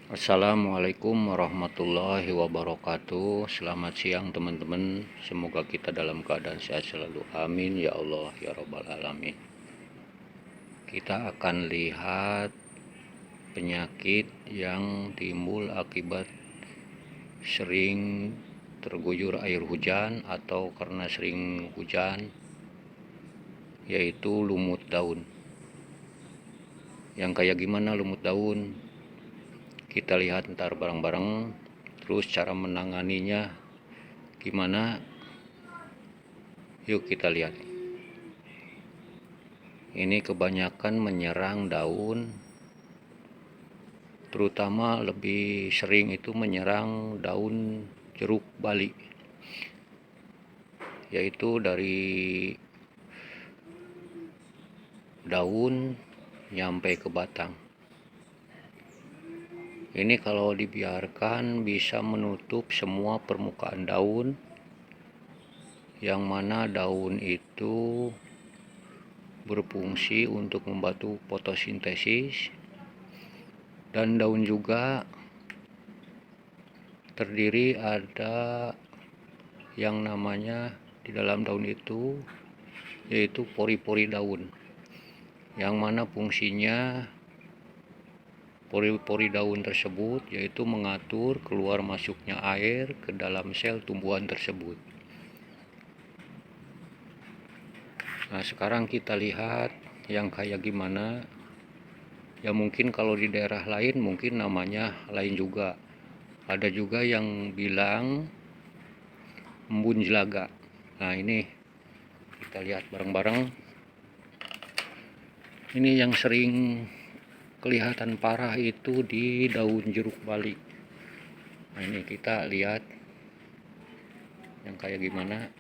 Assalamualaikum warahmatullahi wabarakatuh. Selamat siang teman-teman. Semoga kita dalam keadaan sehat selalu. Amin ya Allah ya Rabbal Alamin. Kita akan lihat penyakit yang timbul akibat sering terguyur air hujan atau karena sering hujan, yaitu lumut daun. Yang kayak gimana lumut daun? Kita lihat ntar bareng-bareng. Terus cara menanganinya gimana? Yuk kita lihat. Ini kebanyakan menyerang daun, terutama lebih sering itu menyerang daun jeruk bali, yaitu dari daun nyampe ke batang. Ini kalau dibiarkan bisa menutup semua permukaan daun, yang mana daun itu berfungsi untuk membantu fotosintesis, dan daun juga terdiri ada yang namanya di dalam daun itu yaitu pori-pori daun, yang mana fungsinya pori-pori daun tersebut yaitu mengatur keluar masuknya air ke dalam sel tumbuhan tersebut. Nah, sekarang kita lihat yang kayak gimana. Ya mungkin kalau di daerah lain mungkin namanya lain juga. Ada juga yang bilang embun jelaga. Nah, ini kita lihat bareng-bareng. Ini yang sering kelihatan parah itu di daun jeruk bali. Nah, ini kita lihat yang kayak gimana.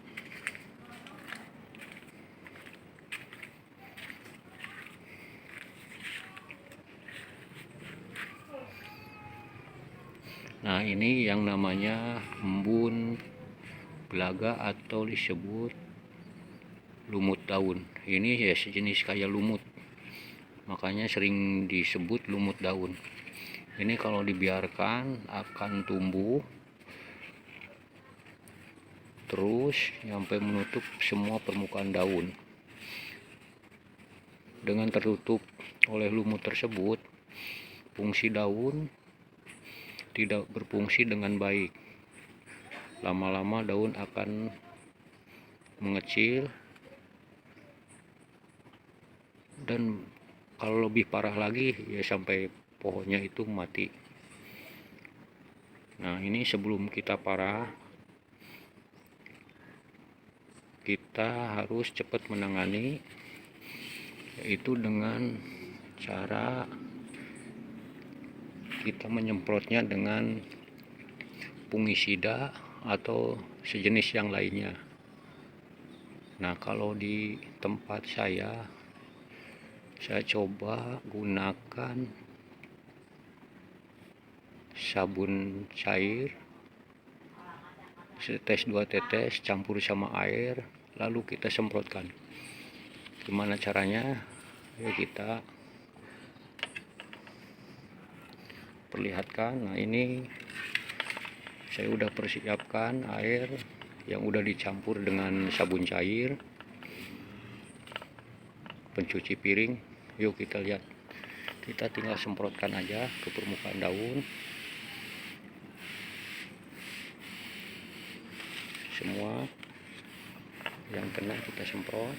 Nah, ini yang namanya embun belaga atau disebut lumut daun. Ini ya sejenis kayak lumut, makanya sering disebut lumut daun. Ini kalau dibiarkan akan tumbuh terus sampai menutup semua permukaan daun. Dengan tertutup oleh lumut tersebut, fungsi daun tidak berfungsi dengan baik. Lama-lama daun akan mengecil, dan kalau lebih parah lagi ya sampai pohonnya itu mati. Nah, ini sebelum kita parah, kita harus cepat menangani, yaitu dengan cara kita menyemprotnya dengan fungisida atau sejenis yang lainnya. Nah, kalau di tempat saya coba gunakan sabun cair setetes 2 tetes campur sama air, lalu kita semprotkan. Gimana caranya? Ya, kita perlihatkan. Nah, ini saya udah persiapkan air yang udah dicampur dengan sabun cair, pencuci piring. Yuk kita lihat. Kita tinggal semprotkan aja ke permukaan daun. Semua yang kena kita semprot.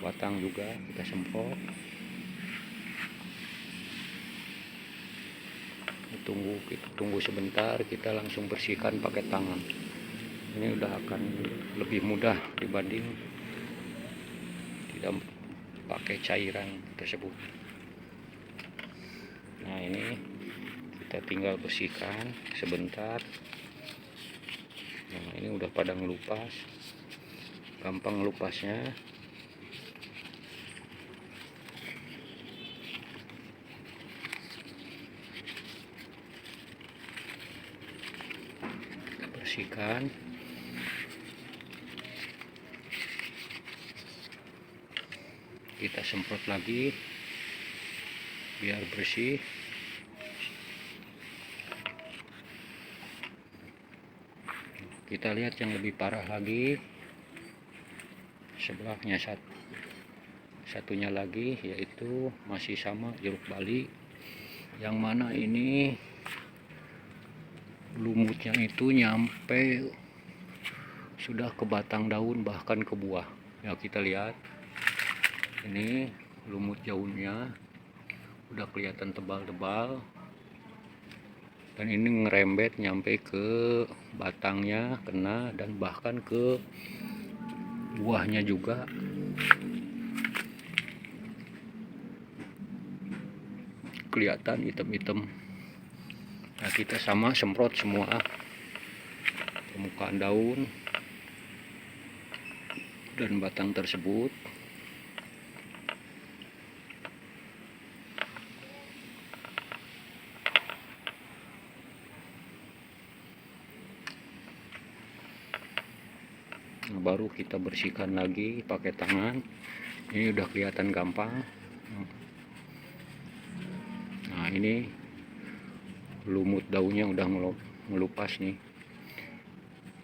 Batang juga kita semprot. Kita tunggu sebentar, kita langsung bersihkan pakai tangan. Ini udah akan lebih mudah dibanding tidak pakai cairan tersebut. Nah, ini kita tinggal bersihkan sebentar. Nah, ini udah pada ngelupas, gampang ngelupasnya. Bersihkan. Kita semprot lagi. biar bersih. Kita lihat yang lebih parah lagi, sebelahnya satunya lagi, yaitu masih sama jeruk bali, yang mana ini lumutnya itu nyampe sudah ke batang daun, bahkan ke buah. Ya, kita lihat ini lumut daunnya udah kelihatan tebal-tebal, dan ini ngerembet nyampe ke batangnya, kena, dan bahkan ke buahnya juga. Kelihatan hitam-hitam. Nah, kita sama semprot semua permukaan daun dan batang tersebut. Nah, baru kita bersihkan lagi pakai tangan. Ini udah kelihatan gampang. Nah, ini lumut daunnya udah melupas nih.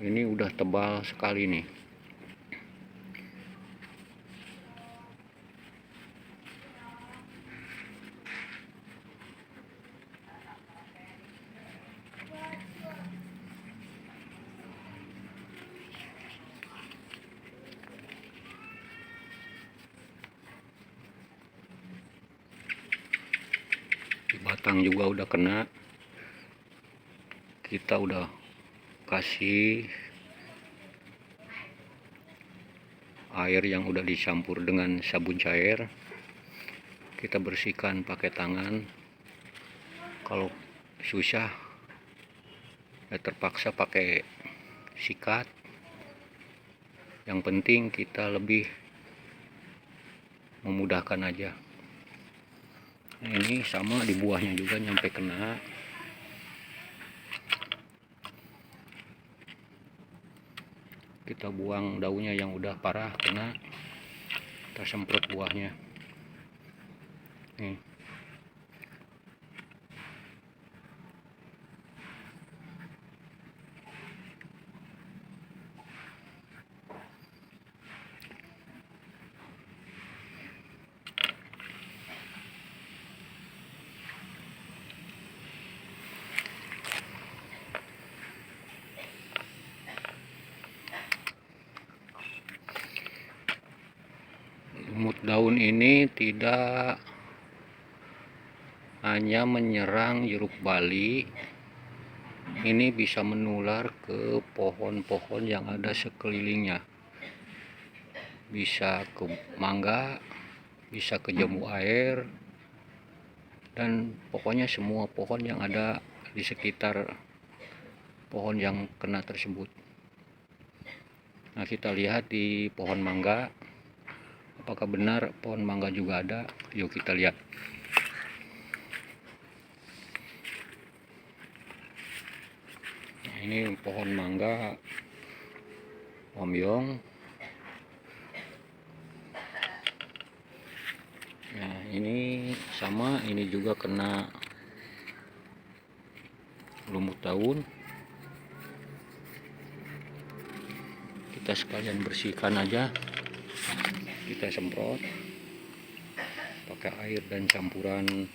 Ini udah tebal sekali nih. Di batang juga udah kena. Kita udah kasih air yang udah dicampur dengan sabun cair. Kita bersihkan pakai tangan. Kalau susah ya terpaksa pakai sikat. Yang penting kita lebih memudahkan aja. Nah, ini sama di buahnya juga nyampe kena. Kita buang daunnya yang udah parah kena, kita semprot buahnya nih. Lumut daun ini tidak hanya menyerang jeruk bali, ini bisa menular ke pohon-pohon yang ada sekelilingnya. Bisa ke mangga, bisa ke jambu air, dan pokoknya semua pohon yang ada di sekitar pohon yang kena tersebut. Nah, kita lihat di pohon mangga, apakah benar pohon mangga juga ada? Yuk kita lihat. Nah, ini pohon mangga Om Yong. Nah, ini sama, ini juga kena lumut daun. Kita sekalian bersihkan aja. Kita semprot pakai air dan campuran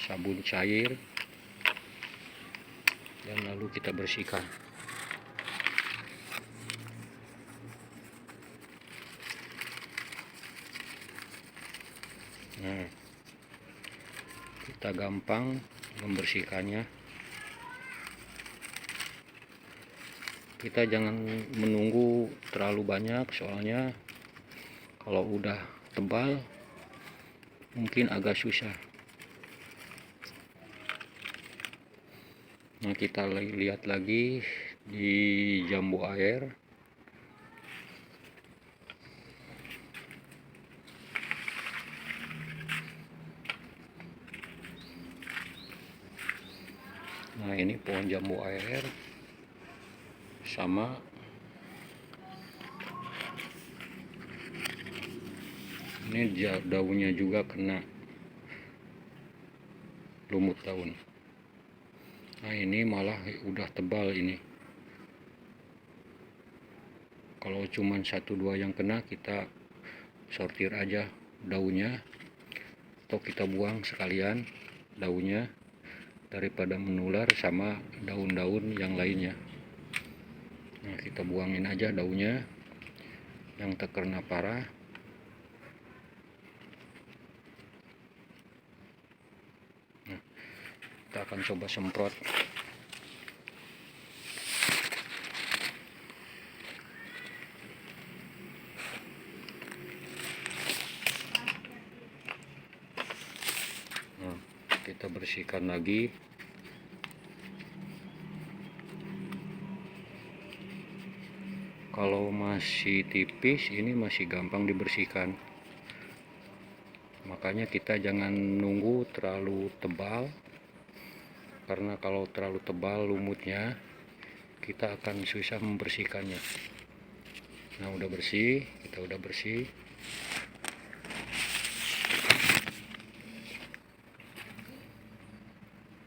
sabun cair, dan lalu kita bersihkan. Nah, kita gampang membersihkannya. Kita jangan menunggu terlalu banyak, soalnya kalau udah tebal mungkin agak susah. Nah, kita lihat lagi di jambu air. Nah, ini pohon jambu air sama. Ini daunnya juga kena. lumut daun. Nah ini malah udah tebal ini. Kalau cuman 1-2 yang kena, kita sortir aja daunnya atau kita buang sekalian daunnya daripada menular sama daun-daun yang lainnya. Nah kita buangin aja daunnya yang terkena parah. Nah, kita akan coba semprot. Nah, kita bersihkan lagi. Kalau masih tipis ini masih gampang dibersihkan, makanya kita jangan nunggu terlalu tebal, karena kalau terlalu tebal lumutnya kita akan susah membersihkannya. Nah udah bersih, kita udah bersih.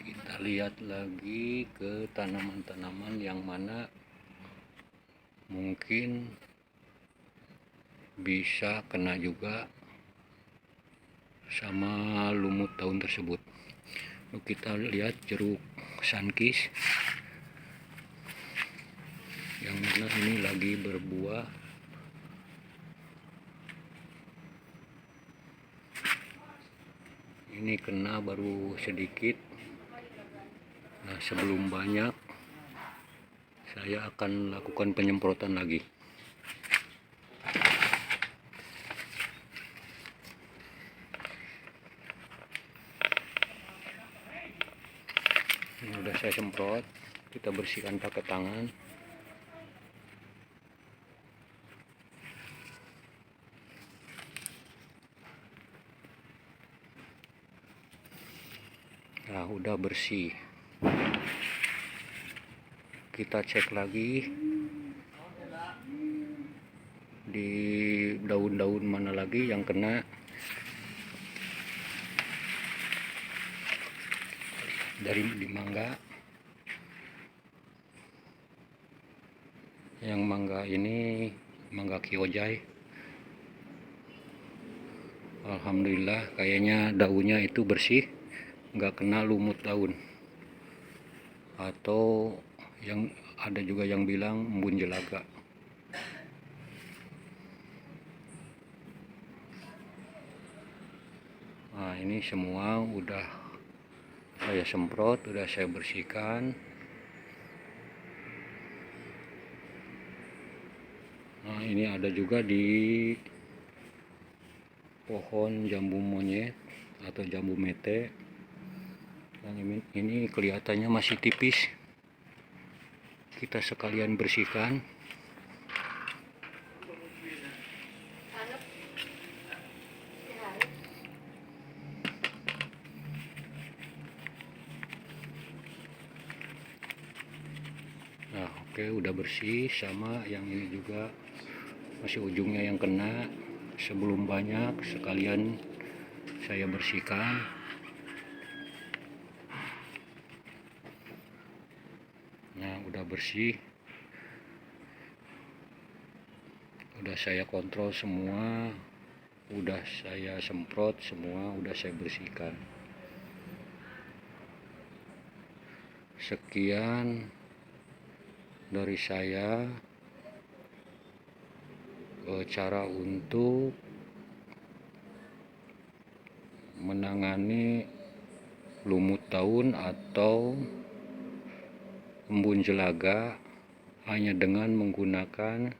Kita lihat lagi ke tanaman-tanaman yang mana mungkin bisa kena juga sama lumut daun tersebut. Lalu kita lihat jeruk sunkis yang mana ini lagi berbuah. Ini kena baru sedikit. Nah sebelum banyak, saya akan lakukan penyemprotan lagi. Ini udah saya semprot, kita bersihkan pakai tangan. Nah udah bersih. Kita cek lagi di daun-daun mana lagi yang kena. Di mangga, yang mangga ini mangga Kyojai, alhamdulillah kayaknya daunnya itu bersih, nggak kena lumut daun. Atau yang ada juga yang bilang embun jelaga. Nah ini semua udah saya semprot, udah saya bersihkan. Nah ini ada juga di pohon jambu monyet atau jambu mete. Yang ini kelihatannya masih tipis. Kita sekalian bersihkan. Nah oke, udah bersih. Sama yang ini juga masih ujungnya yang kena. Sebelum banyak, sekalian saya bersihkan. Nah udah bersih, udah saya kontrol semua, udah saya semprot semua, udah saya bersihkan. Sekian dari saya, cara untuk menangani lumut daun atau embun jelaga hanya dengan menggunakan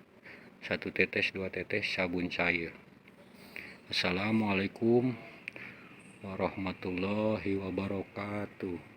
1 tetes 2 tetes sabun cair. Assalamualaikum warahmatullahi wabarakatuh.